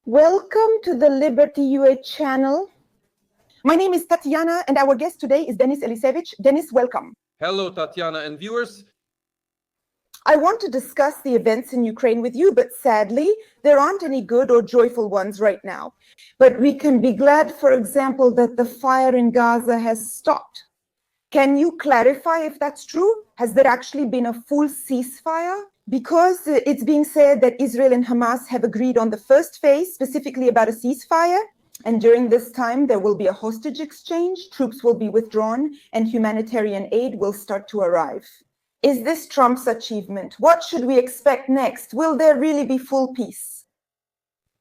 Welcome to the Liberty UA channel. My name is Tatiana and our guest today is Denis Elisevich. Denis, welcome. Hello, Tatiana and viewers. I want to discuss the events in Ukraine with you, but sadly, there aren't any good or joyful ones right now. But we can be glad, for example, that the fire in Gaza has stopped. Can you clarify if that's true? Has there actually been a full ceasefire? Because it's being said that Israel and Hamas have agreed on the first phase, specifically about a ceasefire. And during this time, there will be a hostage exchange, troops will be withdrawn, and humanitarian aid will start to arrive. Is this Trump's achievement? What should we expect next? Will there really be full peace?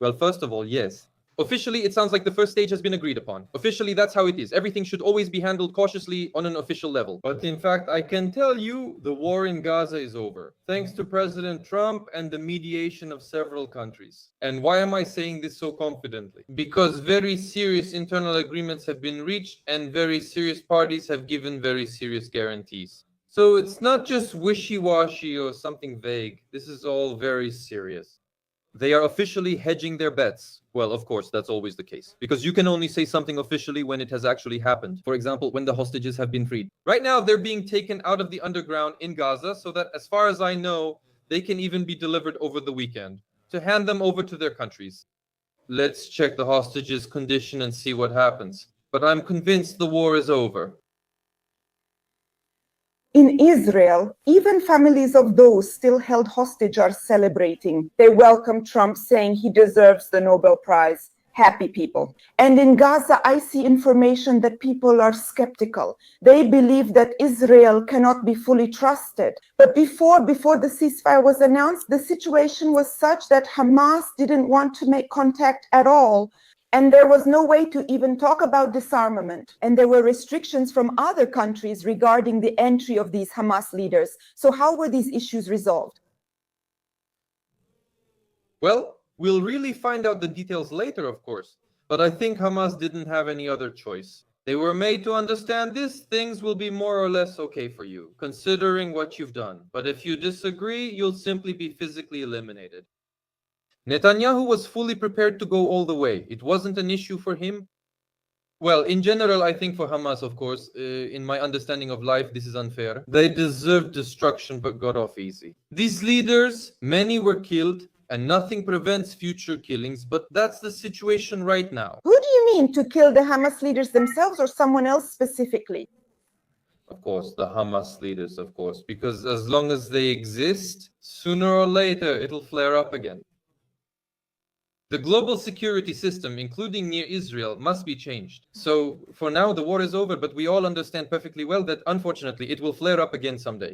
Well, first of all, yes. Officially, it sounds like the first stage has been agreed upon. Officially, that's how it is. Everything should always be handled cautiously on an official level. But in fact, I can tell you the war in Gaza is over, thanks to President Trump and the mediation of several countries. And why am I saying this so confidently? Because very serious internal agreements have been reached and very serious parties have given very serious guarantees. So it's not just wishy-washy or something vague. This is all very serious. They are officially hedging their bets. Well, of course, that's always the case. Because you can only say something officially when it has actually happened. For example, when the hostages have been freed. Right now, they're being taken out of the underground in Gaza so that, as far as I know, they can even be delivered over the weekend to hand them over to their countries. Let's check the hostages' condition and see what happens. But I'm convinced the war is over. In Israel, even families of those still held hostage are celebrating. They welcome Trump, saying he deserves the Nobel Prize. Happy people. And in Gaza, I see information that people are skeptical. They believe that Israel cannot be fully trusted. But before the ceasefire was announced, the situation was such that Hamas didn't want to make contact at all. And there was no way to even talk about disarmament. And there were restrictions from other countries regarding the entry of these Hamas leaders. So how were these issues resolved? Well, we'll really find out the details later, of course. But I think Hamas didn't have any other choice. They were made to understand this, things will be more or less okay for you, considering what you've done. But if you disagree, you'll simply be physically eliminated. Netanyahu was fully prepared to go all the way. It wasn't an issue for him. Well, in general, I think for Hamas, of course, in my understanding of life, this is unfair. They deserved destruction but got off easy. These leaders, many were killed, and nothing prevents future killings, but that's the situation right now. Who do you mean, to kill the Hamas leaders themselves or someone else specifically? Of course, the Hamas leaders, of course, because as long as they exist, sooner or later, it'll flare up again. The global security system, including near Israel, must be changed. So for now, the war is over, but we all understand perfectly well that unfortunately it will flare up again someday.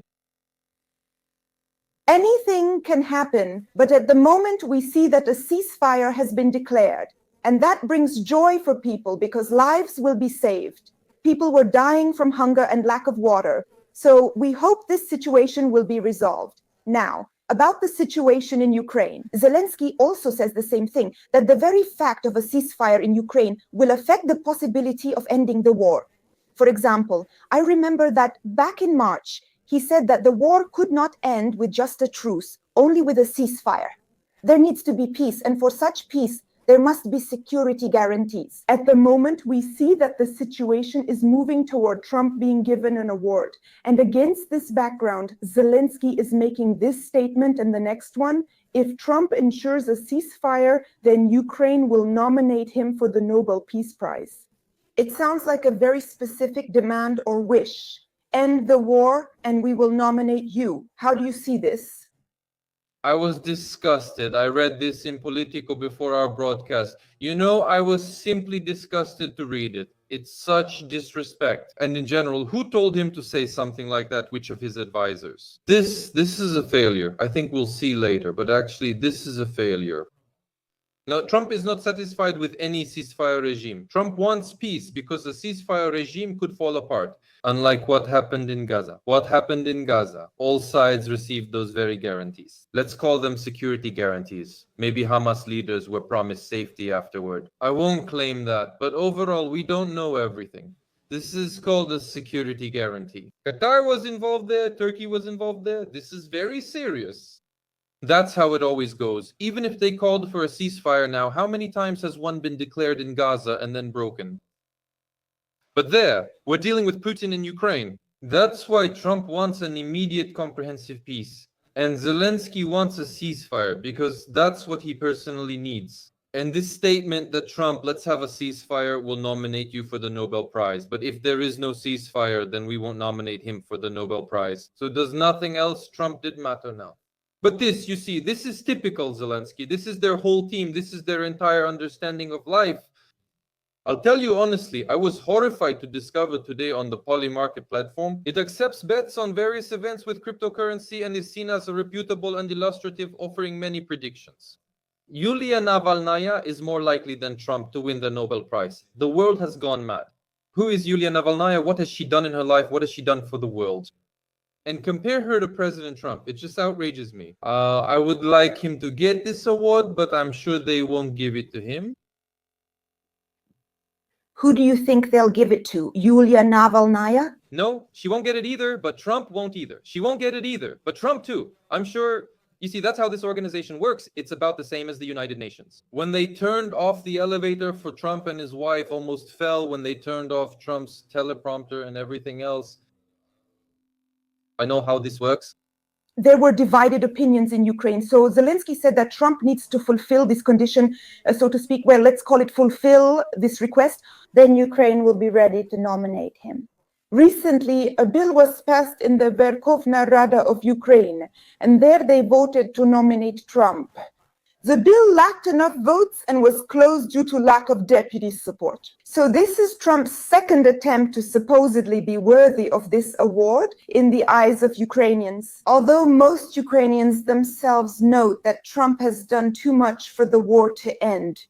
Anything can happen, but at the moment we see that a ceasefire has been declared. And that brings joy for people because lives will be saved. People were dying from hunger and lack of water. So we hope this situation will be resolved. Now, about the situation in Ukraine, Zelensky also says the same thing, that the very fact of a ceasefire in Ukraine will affect the possibility of ending the war. For example, I remember that back in March, he said that the war could not end with just a truce, only with a ceasefire. There needs to be peace, and for such peace, there must be security guarantees. At the moment, we see that the situation is moving toward Trump being given an award. And against this background, Zelensky is making this statement and the next one. If Trump ensures a ceasefire, then Ukraine will nominate him for the Nobel Peace Prize. It sounds like a very specific demand or wish. End the war and we will nominate you. How do you see this? I was disgusted. I read this in Politico before our broadcast. You know, I was simply disgusted to read it. It's such disrespect. And in general, who told him to say something like that? Which of his advisors? This is a failure. I think we'll see later, but actually this is a failure. Now, Trump is not satisfied with any ceasefire regime. Trump wants peace because a ceasefire regime could fall apart, unlike what happened in Gaza. What happened in Gaza? All sides received those very guarantees. Let's call them security guarantees. Maybe Hamas leaders were promised safety afterward. I won't claim that, but overall, we don't know everything. This is called a security guarantee. Qatar was involved there, Turkey was involved there. This is very serious. That's how it always goes. Even if they called for a ceasefire now, how many times has one been declared in Gaza and then broken? But there, we're dealing with Putin in Ukraine. That's why Trump wants an immediate comprehensive peace. And Zelensky wants a ceasefire because that's what he personally needs. And this statement that Trump, let's have a ceasefire, will nominate you for the Nobel Prize. But if there is no ceasefire, then we won't nominate him for the Nobel Prize. So does nothing else Trump did matter now? But this, you see, this is typical Zelensky. This is their whole team. This is their entire understanding of life. I'll tell you honestly, I was horrified to discover today on the Polymarket platform, it accepts bets on various events with cryptocurrency and is seen as a reputable and illustrative, offering many predictions. Yulia Navalnaya is more likely than Trump to win the Nobel Prize. The world has gone mad. Who is Yulia Navalnaya? What has she done in her life? What has she done for the world? And compare her to President Trump. It just outrages me. I would like him to get this award, but I'm sure they won't give it to him. Who do you think they'll give it to? Yulia Navalnaya? No, she won't get it either, but Trump won't either. She won't get it either, but Trump too. I'm sure, you see, that's how this organization works. It's about the same as the United Nations. When they turned off the elevator for Trump and his wife almost fell when they turned off Trump's teleprompter and everything else. I know how this works. There were divided opinions in Ukraine. So Zelensky said that Trump needs to fulfill this condition, so to speak. Well, let's call it fulfill this request. Then Ukraine will be ready to nominate him. Recently, a bill was passed in the Verkhovna Rada of Ukraine, and there they voted to nominate Trump. The bill lacked enough votes and was closed due to lack of deputy support. So this is Trump's second attempt to supposedly be worthy of this award in the eyes of Ukrainians. Although most Ukrainians themselves note that Trump has done too much for the war to end.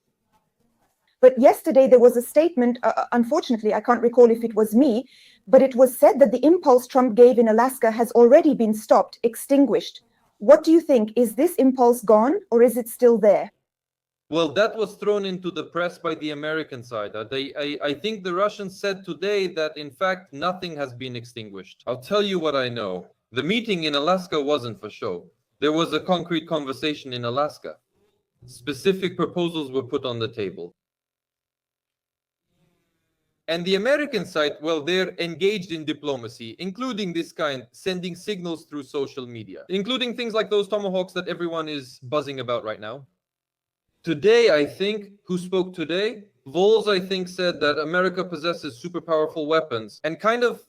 But yesterday there was a statement, unfortunately, I can't recall if it was me, but it was said that the impulse Trump gave in Alaska has already been stopped, extinguished. What do you think? Is this impulse gone or is it still there? Well, that was thrown into the press by the American side. I think the Russians said today that, in fact, nothing has been extinguished. I'll tell you what I know. The meeting in Alaska wasn't for show. There was a concrete conversation in Alaska. Specific proposals were put on the table. And the American side, well, they're engaged in diplomacy, including this kind, sending signals through social media, including things like those Tomahawks that everyone is buzzing about right now. Today, I think, who spoke today? Voles, I think, said that America possesses super powerful weapons and kind of,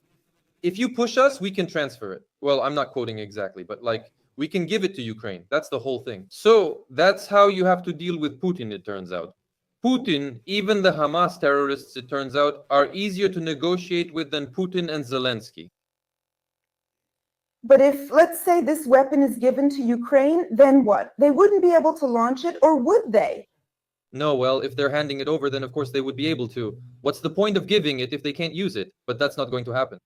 if you push us, we can transfer it. Well, I'm not quoting exactly, but like, we can give it to Ukraine. That's the whole thing. So that's how you have to deal with Putin, it turns out. Putin, even the Hamas terrorists, it turns out, are easier to negotiate with than Putin and Zelensky. But if, let's say, this weapon is given to Ukraine, then what? They wouldn't be able to launch it, or would they? No, well, if they're handing it over, then of course they would be able to. What's the point of giving it if they can't use it? But that's not going to happen.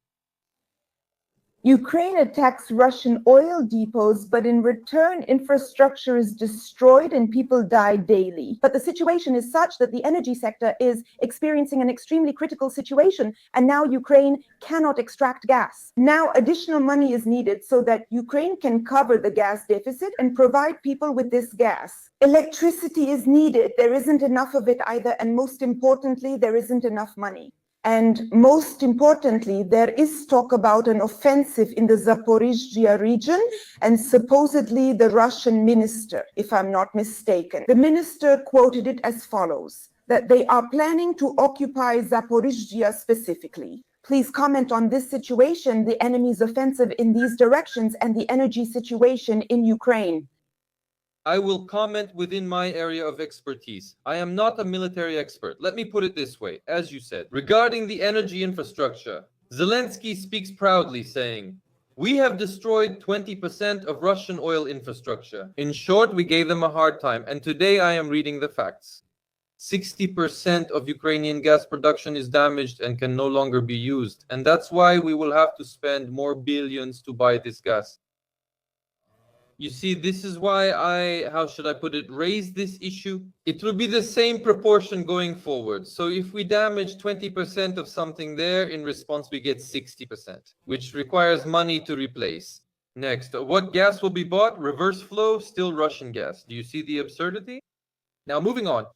Ukraine attacks Russian oil depots, but in return, infrastructure is destroyed and people die daily. But the situation is such that the energy sector is experiencing an extremely critical situation, and now Ukraine cannot extract gas. Now additional money is needed so that Ukraine can cover the gas deficit and provide people with this gas. Electricity is needed. There isn't enough of it either, and most importantly, there isn't enough money. And most importantly, there is talk about an offensive in the Zaporizhzhia region, and supposedly the Russian minister, if I'm not mistaken. The minister quoted it as follows, that they are planning to occupy Zaporizhzhia specifically. Please comment on this situation, the enemy's offensive in these directions, and the energy situation in Ukraine. I will comment within my area of expertise. I am not a military expert. Let me put it this way, as you said. Regarding the energy infrastructure, Zelensky speaks proudly saying, "We have destroyed 20% of Russian oil infrastructure. In short, we gave them a hard time, and today I am reading the facts. 60% of Ukrainian gas production is damaged and can no longer be used, and that's why we will have to spend more billions to buy this gas." You see, this is why how should I put it, raise this issue. It will be the same proportion going forward. So if we damage 20% of something there, in response we get 60%, which requires money to replace. Next, what gas will be bought? Reverse flow, still Russian gas. Do you see the absurdity? Now, moving on.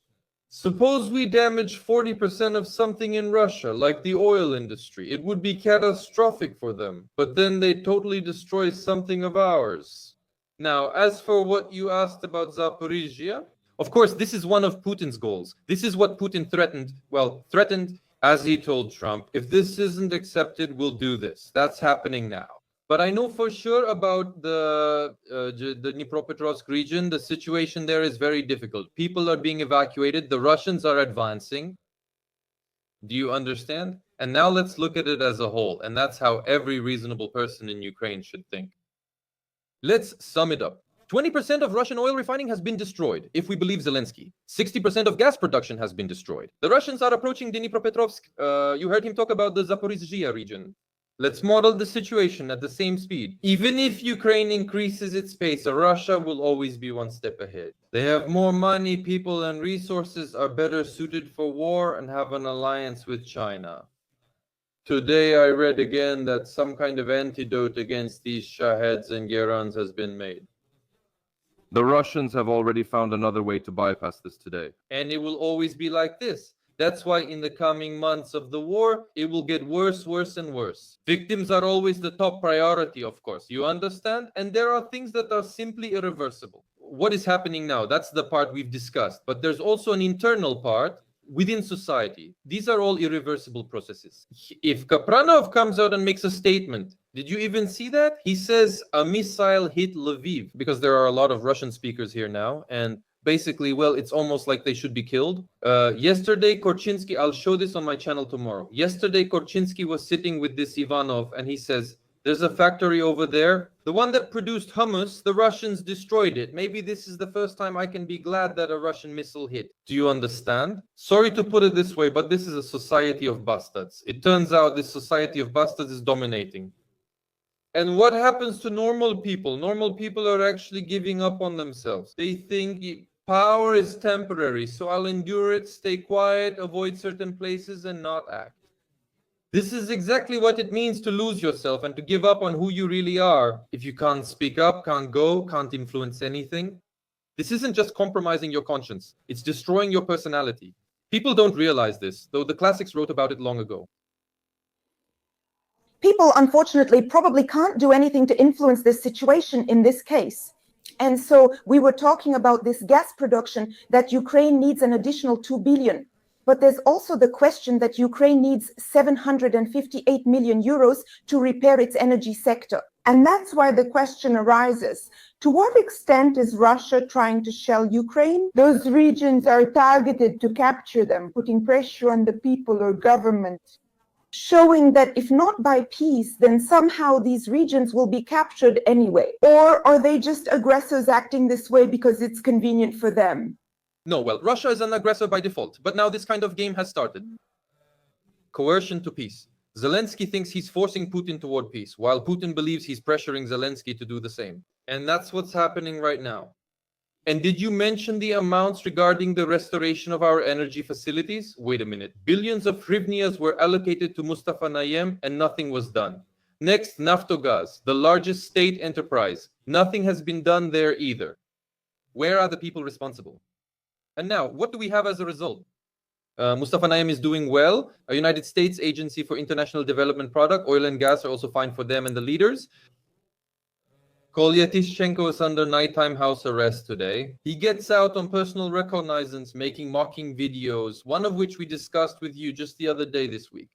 Suppose we damage 40% of something in Russia, like the oil industry. It would be catastrophic for them, but then they totally destroy something of ours. Now, as for what you asked about Zaporizhia, of course, this is one of Putin's goals. This is what Putin threatened. Well, threatened as he told Trump, if this isn't accepted, we'll do this. That's happening now. But I know for sure about the Dnipropetrovsk region. The situation there is very difficult. People are being evacuated. The Russians are advancing. Do you understand? And now let's look at it as a whole. And that's how every reasonable person in Ukraine should think. Let's sum it up. 20% of Russian oil refining has been destroyed, if we believe Zelensky. 60% of gas production has been destroyed. The Russians are approaching Dnipropetrovsk. You heard him talk about the Zaporizhzhia region. Let's model the situation at the same speed. Even if Ukraine increases its pace, Russia will always be one step ahead. They have more money, people, and resources, are better suited for war, and have an alliance with China. Today I read again that some kind of antidote against these Shaheds and Gerans has been made. The Russians have already found another way to bypass this today. And it will always be like this. That's why in the coming months of the war, it will get worse, worse, and worse. Victims are always the top priority, of course. You understand? And there are things that are simply irreversible. What is happening now? That's the part we've discussed. But there's also an internal part within society. These are all irreversible processes. If Kapranov comes out and makes a statement, did you even see that? He says a missile hit Lviv, because there are a lot of Russian speakers here now, and basically, well, it's almost like they should be killed. Yesterday, Korchinsky, I'll show this on my channel tomorrow. Yesterday, Korchinsky was sitting with this Ivanov, and he says, there's a factory over there. The one that produced hummus, the Russians destroyed it. Maybe this is the first time I can be glad that a Russian missile hit. Do you understand? Sorry to put it this way, but this is a society of bastards. It turns out this society of bastards is dominating. And what happens to normal people? Normal people are actually giving up on themselves. They think power is temporary, so I'll endure it, stay quiet, avoid certain places, and not act. This is exactly what it means to lose yourself and to give up on who you really are. If you can't speak up, can't go, can't influence anything. This isn't just compromising your conscience. It's destroying your personality. People don't realize this, though the classics wrote about it long ago. People, unfortunately, probably can't do anything to influence this situation in this case. And so we were talking about this gas production, that Ukraine needs an additional 2 billion. But there's also the question that Ukraine needs 758 million euros to repair its energy sector. And that's why the question arises, to what extent is Russia trying to shell Ukraine? Those regions are targeted to capture them, putting pressure on the people or government, showing that if not by peace, then somehow these regions will be captured anyway. Or are they just aggressors acting this way because it's convenient for them? No, well, Russia is an aggressor by default, but now this kind of game has started. Coercion to peace. Zelensky thinks he's forcing Putin toward peace, while Putin believes he's pressuring Zelensky to do the same. And that's what's happening right now. And did you mention the amounts regarding the restoration of our energy facilities? Wait a minute. Billions of hryvnias were allocated to Mustafa Nayem and nothing was done. Next, Naftogaz, the largest state enterprise. Nothing has been done there either. Where are the people responsible? And now, what do we have as a result? Mustafa Nayem is doing well. A United States Agency for International Development Product, oil and gas are also fine for them and the leaders. Kolya Tishchenko is under nighttime house arrest today. He gets out on personal reconnaissance, making mocking videos, one of which we discussed with you just the other day this week.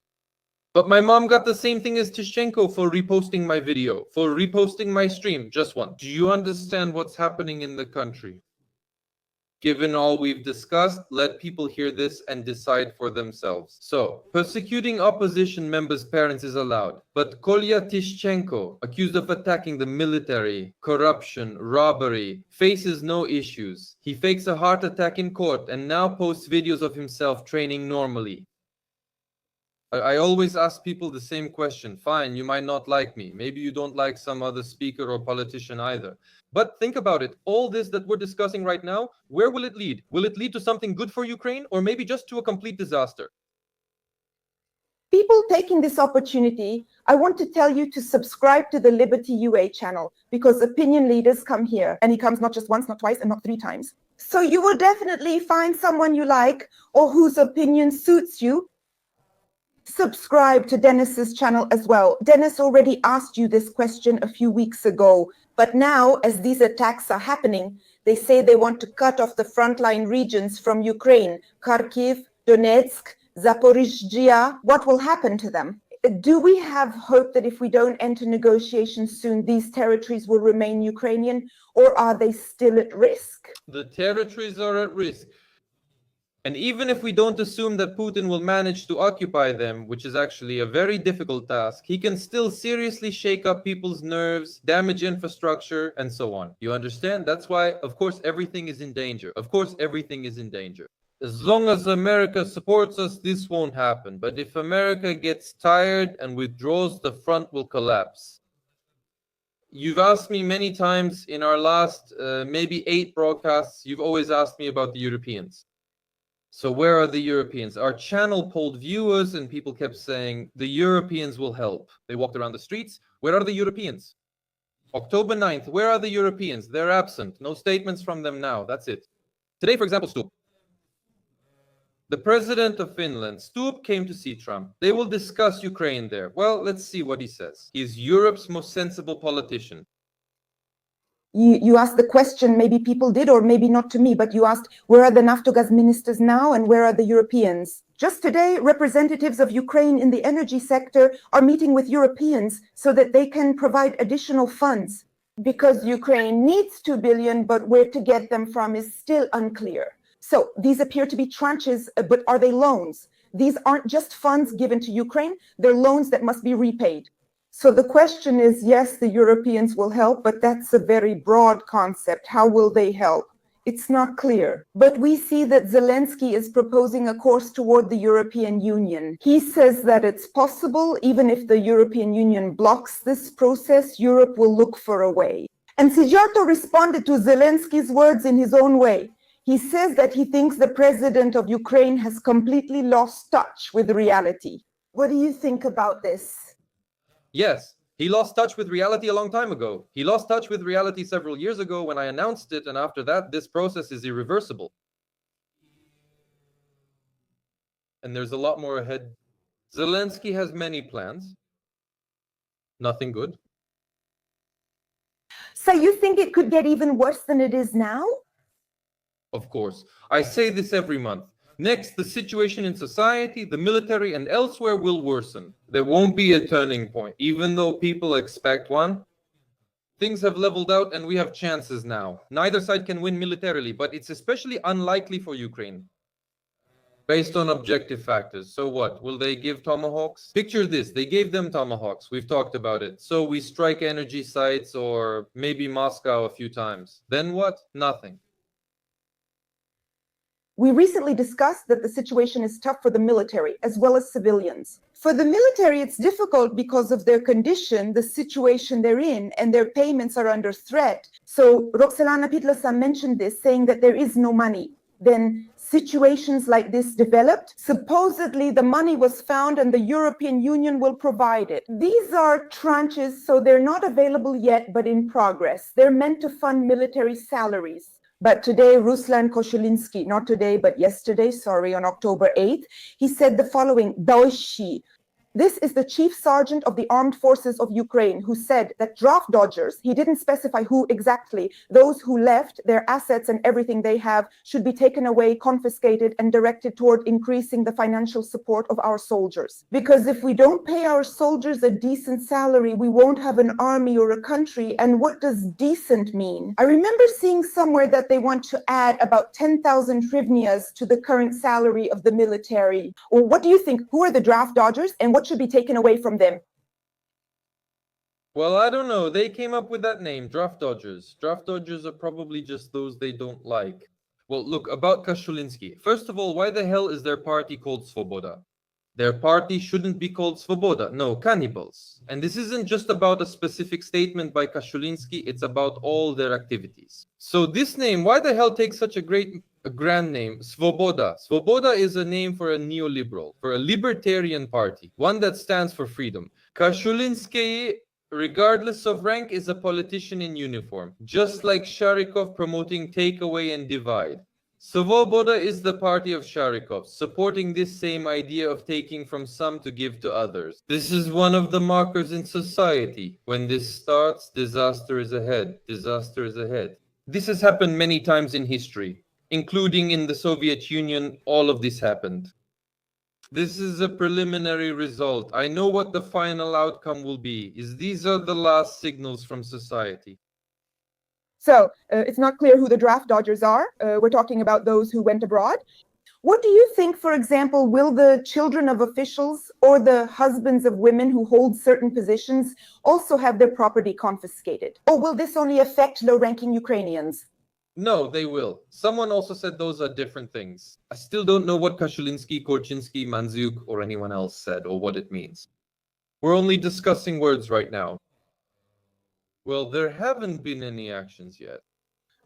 But my mom got the same thing as Tishchenko for reposting my video, for reposting my stream, just one. Do you understand what's happening in the country? Given all we've discussed, let people hear this and decide for themselves. So, persecuting opposition members' parents is allowed, but Kolya Tishchenko, accused of attacking the military, corruption, robbery, faces no issues. He fakes a heart attack in court and now posts videos of himself training normally. I always ask people the same question. Fine, you might not like me. Maybe you don't like some other speaker or politician either. But think about it. All this that we're discussing right now, where will it lead? Will it lead to something good for Ukraine, or maybe just to a complete disaster? People taking this opportunity, I want to tell you to subscribe to the Liberty UA channel, because opinion leaders come here, and he comes not just once, not twice, and not 3 times. So you will definitely find someone you like or whose opinion suits you. Subscribe to Dennis's channel as well. Dennis already asked you this question a few weeks ago, but now as these attacks are happening, they say they want to cut off the frontline regions from Ukraine, Kharkiv, Donetsk, Zaporizhzhia. What will happen to them? Do we have hope that if we don't enter negotiations soon, these territories will remain Ukrainian, or are they still at risk? The territories are at risk. And even if we don't assume that Putin will manage to occupy them, which is actually a very difficult task, he can still seriously shake up people's nerves, damage infrastructure, and so on. You understand? That's why, of course, everything is in danger. Of course, everything is in danger. As long as America supports us, this won't happen. But if America gets tired and withdraws, the front will collapse. You've asked me many times in our last maybe 8 broadcasts, you've always asked me about the Europeans. So where are the Europeans? Our channel polled viewers and people kept saying, the Europeans will help. They walked around the streets. Where are the Europeans? October 9th, where are the Europeans? They're absent. No statements from them now. That's it. Today, for example, Stubb. The president of Finland, Stubb, came to see Trump. They will discuss Ukraine there. Well, let's see what he says. He is Europe's most sensible politician. You asked the question, maybe people did, or maybe not to me, but you asked, where are the Naftogaz ministers now and where are the Europeans? Just today, representatives of Ukraine in the energy sector are meeting with Europeans so that they can provide additional funds, because Ukraine needs 2 billion, but where to get them from is still unclear. So these appear to be tranches, but are they loans? These aren't just funds given to Ukraine, they're loans that must be repaid. So the question is, yes, the Europeans will help, but that's a very broad concept. How will they help? It's not clear. But we see that Zelensky is proposing a course toward the European Union. He says that it's possible, even if the European Union blocks this process, Europe will look for a way. And Sijarto responded to Zelensky's words in his own way. He says that he thinks the president of Ukraine has completely lost touch with reality. What do you think about this? Yes, he lost touch with reality a long time ago. He lost touch with reality several years ago when I announced it, and after that, this process is irreversible. And there's a lot more ahead. Zelensky has many plans. Nothing good. So you think it could get even worse than it is now? Of course. I say this every month. Next, the situation in society, the military, and elsewhere will worsen. There won't be a turning point, even though people expect one. Things have leveled out and we have chances now. Neither side can win militarily, but it's especially unlikely for Ukraine. Based on objective factors. So what? Will they give Tomahawks? Picture this, they gave them Tomahawks. We've talked about it. So we strike energy sites or maybe Moscow a few times. Then what? Nothing. We recently discussed that the situation is tough for the military as well as civilians. For the military, it's difficult because of their condition, the situation they're in, and their payments are under threat. So Roxelana Pitlosa mentioned this, saying that there is no money. Then situations like this developed. Supposedly the money was found and the European Union will provide it. These are tranches, so they're not available yet, but in progress. They're meant to fund military salaries. But today, Ruslan Koshulinsky, not today, but yesterday, on October 8th, he said the following, Doishi. This is the chief sergeant of the armed forces of Ukraine who said that draft dodgers, he didn't specify who exactly, those who left, their assets and everything they have should be taken away, confiscated, and directed toward increasing the financial support of our soldiers. Because if we don't pay our soldiers a decent salary, we won't have an army or a country. And what does decent mean? I remember seeing somewhere that they want to add about 10,000 hryvnias to the current salary of the military. Well, what do you think? Who are the draft dodgers and what should be taken away from them? Well, I don't know. They came up with that name, draft dodgers. Draft dodgers are probably just those they don't like. Well, look, about Koshulinsky. First of all, why the hell is their party called Svoboda? Their party shouldn't be called Svoboda, no, cannibals. And this isn't just about a specific statement by Kashulinsky, it's about all their activities. So this name, why the hell take such a grand name, Svoboda? Svoboda is a name for a neoliberal, for a libertarian party, one that stands for freedom. Kashulinsky, regardless of rank, is a politician in uniform, just like Sharikov promoting takeaway and divide. Svoboda is the party of Sharikov, supporting this same idea of taking from some to give to others. This is one of the markers in society. When this starts, disaster is ahead. Disaster is ahead. This has happened many times in history, including in the Soviet Union. All of this happened. This is a preliminary result. I know what the final outcome will be. These are the last signals from society. So it's not clear who the draft dodgers are. We're talking about those who went abroad. What do you think, for example, will the children of officials or the husbands of women who hold certain positions also have their property confiscated? Or will this only affect low-ranking Ukrainians? No, they will. Someone also said those are different things. I still don't know what Kashulinsky, Korchinsky, Manzyuk, or anyone else said, or what it means. We're only discussing words right now. Well, there haven't been any actions yet.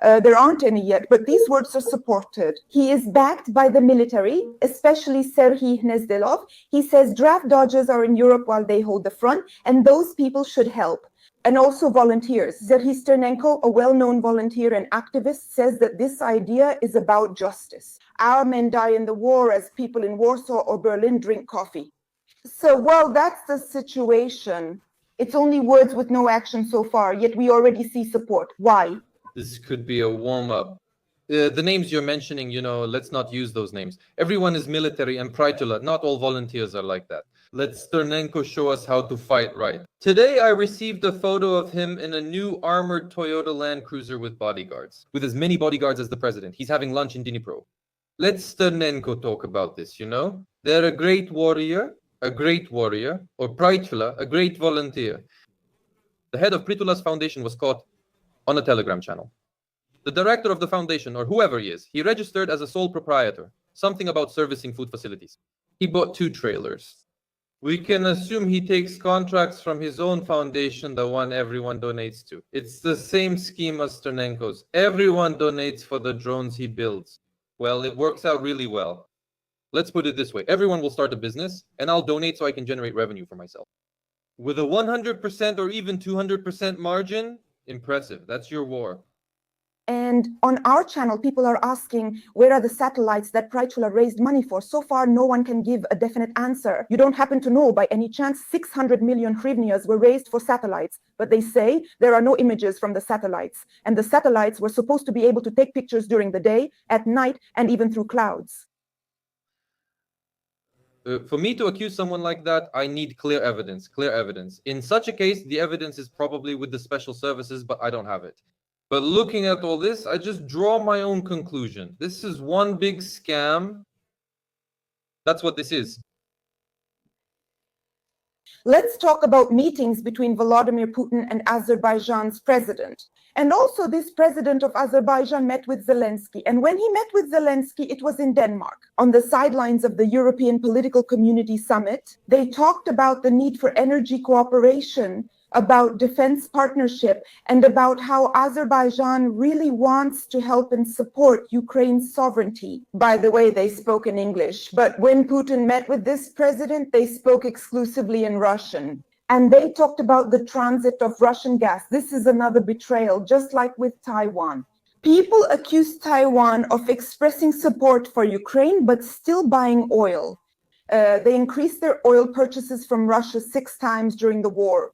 There aren't any yet, but these words are supported. He is backed by the military, especially Serhiy Hnezdilov. He says draft dodgers are in Europe while they hold the front, and those people should help. And also volunteers. Serhiy Sternenko, a well-known volunteer and activist, says that this idea is about justice. Our men die in the war as people in Warsaw or Berlin drink coffee. So, well, that's the situation. It's only words with no action so far, yet we already see support. Why? This could be a warm-up. The names you're mentioning, let's not use those names. Everyone is military and Prytula. Not all volunteers are like that. Let Sternenko show us how to fight right. Today I received a photo of him in a new armored Toyota Land Cruiser with bodyguards. With as many bodyguards as the president. He's having lunch in Dnipro. Let Sternenko talk about this, They're a great warrior, or Prytula, a great volunteer. The head of Prytula's foundation was caught on a Telegram channel. The director of the foundation, or whoever he is, he registered as a sole proprietor, something about servicing food facilities. He bought 2 trailers. We can assume he takes contracts from his own foundation, the one everyone donates to. It's the same scheme as Sternenko's. Everyone donates for the drones he builds. Well, it works out really well. Let's put it this way. Everyone will start a business, and I'll donate so I can generate revenue for myself. With a 100% or even 200% margin, impressive. That's your war. And on our channel, people are asking, where are the satellites that Prytula raised money for? So far, no one can give a definite answer. You don't happen to know, by any chance, 600 million hryvnias were raised for satellites, but they say there are no images from the satellites. And the satellites were supposed to be able to take pictures during the day, at night, and even through clouds. For me to accuse someone like that, I need clear evidence. In such a case, the evidence is probably with the special services, but I don't have it. But looking at all this, I just draw my own conclusion. This is one big scam. That's what this is. Let's talk about meetings between Vladimir Putin and Azerbaijan's president. And also, this president of Azerbaijan met with Zelensky. And when he met with Zelensky, it was in Denmark. On the sidelines of the European Political Community Summit, they talked about the need for energy cooperation, about defense partnership, and about how Azerbaijan really wants to help and support Ukraine's sovereignty. By the way, they spoke in English, but when Putin met with this president, they spoke exclusively in Russian. And they talked about the transit of Russian gas. This is another betrayal, just like with Taiwan. People accuse Taiwan of expressing support for Ukraine, but still buying oil. They increased their oil purchases from Russia 6 times during the war.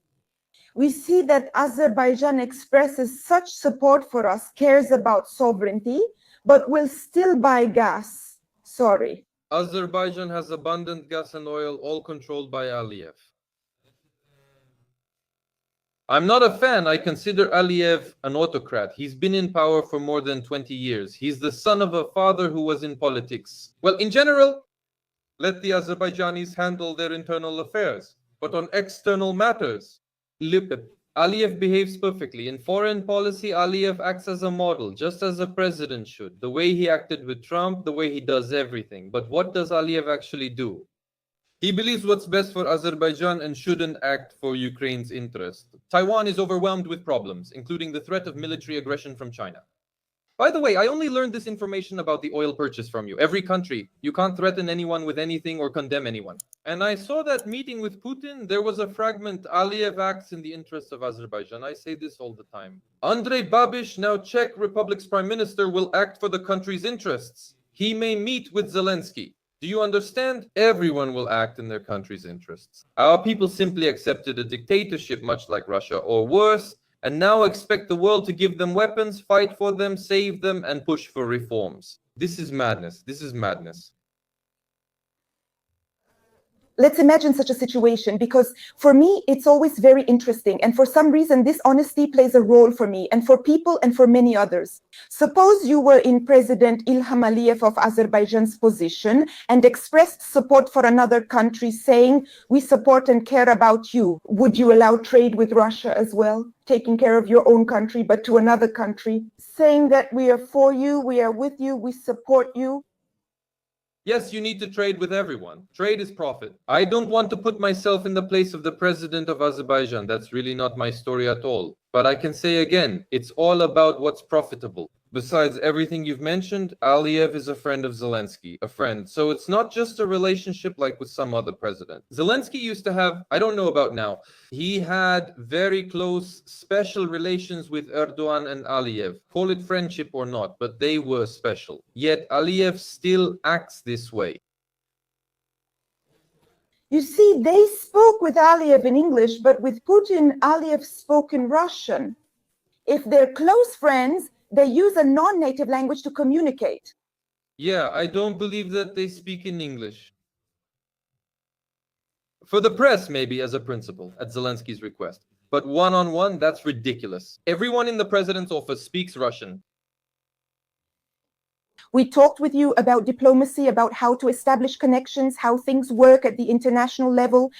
We see that Azerbaijan expresses such support for us, cares about sovereignty, but will still buy gas. Sorry. Azerbaijan has abundant gas and oil, all controlled by Aliyev. I'm not a fan. I consider Aliyev an autocrat. He's been in power for more than 20 years. He's the son of a father who was in politics. Well, in general, let the Azerbaijanis handle their internal affairs. But on external matters, Aliyev behaves perfectly. In foreign policy, Aliyev acts as a model, just as a president should. The way he acted with Trump, the way he does everything. But what does Aliyev actually do? He believes what's best for Azerbaijan and shouldn't act for Ukraine's interest. Taiwan is overwhelmed with problems, including the threat of military aggression from China. By the way, I only learned this information about the oil purchase from you. Every country, you can't threaten anyone with anything or condemn anyone. And I saw that meeting with Putin, there was a fragment, Aliyev acts in the interests of Azerbaijan. I say this all the time. Andrei Babish, now Czech Republic's prime minister, will act for the country's interests. He may meet with Zelensky. Do you understand? Everyone will act in their country's interests. Our people simply accepted a dictatorship much like Russia, or worse, and now expect the world to give them weapons, fight for them, save them, and push for reforms. This is madness. This is madness. Let's imagine such a situation, because for me, it's always very interesting. And for some reason, this honesty plays a role for me and for people and for many others. Suppose you were in President Ilham Aliyev of Azerbaijan's position and expressed support for another country, saying, we support and care about you. Would you allow trade with Russia as well? Taking care of your own country, but to another country, saying that we are for you, we are with you, we support you. Yes, you need to trade with everyone. Trade is profit. I don't want to put myself in the place of the president of Azerbaijan. That's really not my story at all. But I can say again, it's all about what's profitable. Besides everything you've mentioned, Aliyev is a friend of Zelensky, a friend. So it's not just a relationship like with some other president. Zelensky used to have, I don't know about now, he had very close special relations with Erdogan and Aliyev. Call it friendship or not, but they were special. Yet Aliyev still acts this way. You see, they spoke with Aliyev in English, but with Putin, Aliyev spoke in Russian. If they're close friends, they use a non-native language to communicate. Yeah, I don't believe that they speak in English. For the press, maybe, as a principle, at Zelensky's request. But one-on-one, that's ridiculous. Everyone in the president's office speaks Russian. We talked with you about diplomacy, about how to establish connections, how things work at the international level.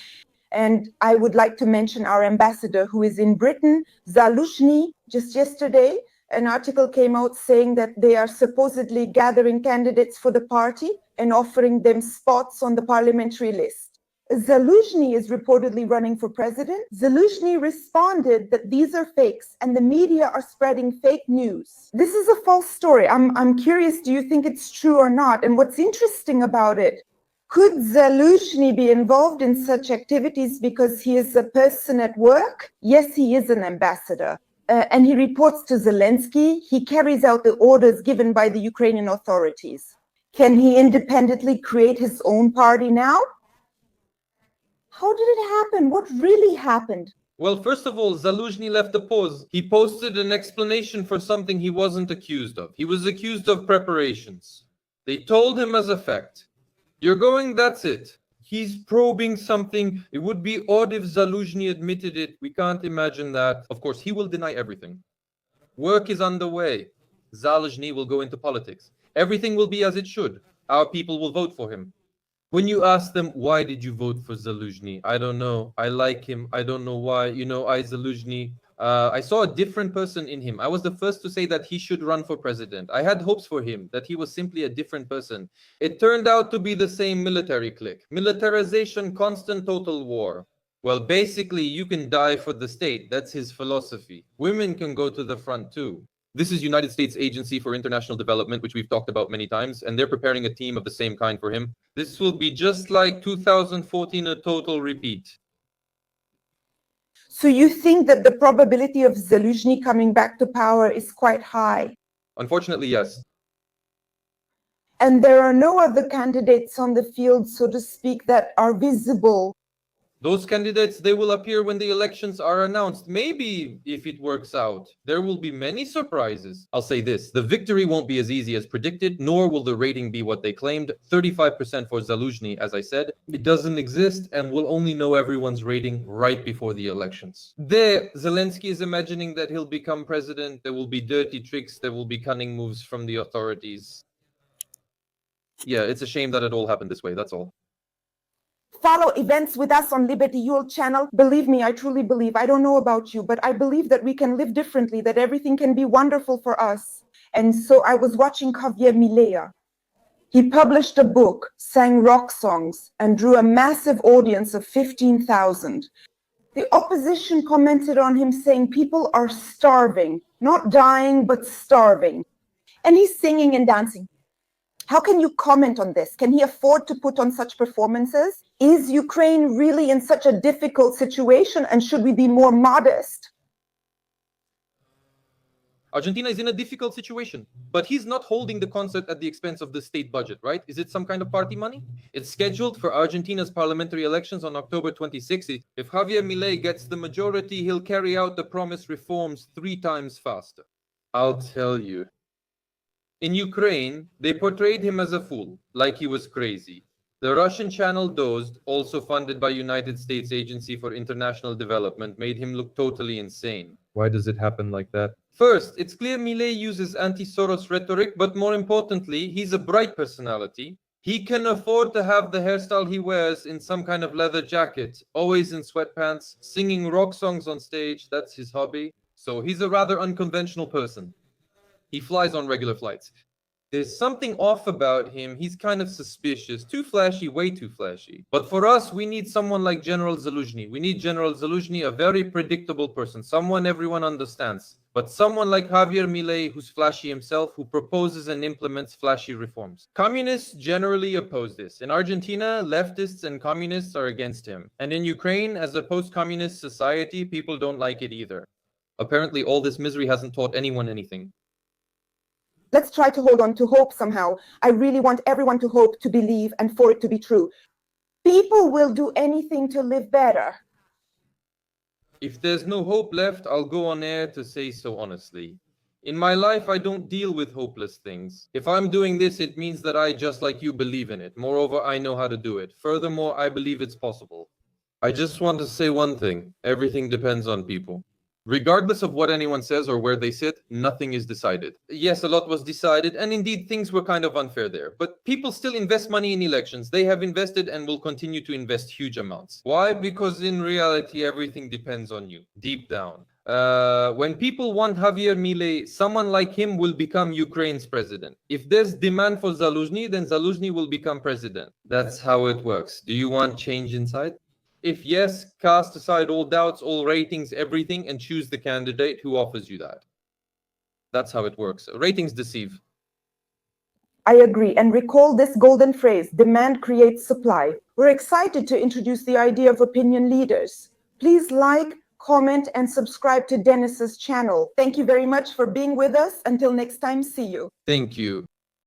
And I would like to mention our ambassador who is in Britain, Zaluzhny. Just yesterday, an article came out saying that they are supposedly gathering candidates for the party and offering them spots on the parliamentary list. Zaluzhny is reportedly running for president. Zaluzhny responded that these are fakes and the media are spreading fake news. This is a false story. I'm curious, do you think it's true or not? And what's interesting about it, could Zaluzhny be involved in such activities because he is a person at work? Yes, he is an ambassador. And he reports to Zelensky. He carries out the orders given by the Ukrainian authorities. Can he independently create his own party now? How did it happen? What really happened? Well, first of all, Zaluzhny left a pause. He posted an explanation for something he wasn't accused of. He was accused of preparations. They told him as a fact, you're going, that's it. He's probing something. It would be odd if Zaluzhny admitted it. We can't imagine that. Of course, he will deny everything. Work is underway. Zaluzhny will go into politics. Everything will be as it should. Our people will vote for him. When you ask them, why did you vote for Zaluzhny? I don't know. I like him. I don't know why. You know, Zaluzhny. I saw a different person in him. I was the first to say that he should run for president. I had hopes for him, that he was simply a different person. It turned out to be the same military clique. Militarization, constant total war. Well, basically, you can die for the state. That's his philosophy. Women can go to the front too. This is United States Agency for International Development, which we've talked about many times, and they're preparing a team of the same kind for him. This will be just like 2014, a total repeat. So you think that the probability of Zaluzhny coming back to power is quite high? Unfortunately, yes. And there are no other candidates on the field, so to speak, that are visible? Those candidates, they will appear when the elections are announced. Maybe if it works out, there will be many surprises. I'll say this, the victory won't be as easy as predicted, nor will the rating be what they claimed. 35% for Zaluzhny, as I said. It doesn't exist, and we'll only know everyone's rating right before the elections. There, Zelensky is imagining that he'll become president. There will be dirty tricks. There will be cunning moves from the authorities. Yeah, it's a shame that it all happened this way, that's all. Follow events with us on Liberty Yule channel. Believe me, I truly believe. I don't know about you, but I believe that we can live differently, that everything can be wonderful for us. And so I was watching Javier Milei. He published a book, sang rock songs, and drew a massive audience of 15,000. The opposition commented on him saying people are starving, not dying, but starving. And he's singing and dancing. How can you comment on this? Can he afford to put on such performances? Is Ukraine really in such a difficult situation, and should we be more modest? Argentina is in a difficult situation, but he's not holding the concert at the expense of the state budget, right? Is it some kind of party money? It's scheduled for Argentina's parliamentary elections on October 26th. If Javier Milei gets the majority, he'll carry out the promised reforms 3 times faster. I'll tell you. In Ukraine, they portrayed him as a fool, like he was crazy. The Russian channel Dozd, also funded by United States Agency for International Development, made him look totally insane. Why does it happen like that? First, it's clear Milei uses anti-Soros rhetoric, but more importantly, he's a bright personality. He can afford to have the hairstyle he wears in some kind of leather jacket, always in sweatpants, singing rock songs on stage. That's his hobby. So he's a rather unconventional person. He flies on regular flights. There's something off about him. He's kind of suspicious. Too flashy, way too flashy. But for us, we need someone like General Zaluzhny. We need General Zaluzhny, a very predictable person, someone everyone understands. But someone like Javier Milei, who's flashy himself, who proposes and implements flashy reforms. Communists generally oppose this. In Argentina, leftists and communists are against him. And in Ukraine, as a post-communist society, people don't like it either. Apparently, all this misery hasn't taught anyone anything. Let's try to hold on to hope somehow. I really want everyone to hope, to believe, and for it to be true. People will do anything to live better. If there's no hope left, I'll go on air to say so honestly. In my life, I don't deal with hopeless things. If I'm doing this, it means that I, just like you, believe in it. Moreover, I know how to do it. Furthermore, I believe it's possible. I just want to say one thing. Everything depends on people. Regardless of what anyone says or where they sit, nothing is decided. Yes, a lot was decided, and indeed things were kind of unfair there. But people still invest money in elections. They have invested and will continue to invest huge amounts. Why? Because in reality, everything depends on you, deep down. When people want Javier Milei, someone like him will become Ukraine's president. If there's demand for Zaluzhny, then Zaluzhny will become president. That's how it works. Do you want change inside? If yes, cast aside all doubts, all ratings, everything, and choose the candidate who offers you that. That's how it works. Ratings deceive. I agree. And recall this golden phrase, demand creates supply. We're excited to introduce the idea of opinion leaders. Please like, comment, and subscribe to Dennis's channel. Thank you very much for being with us. Until next time, see you. Thank you.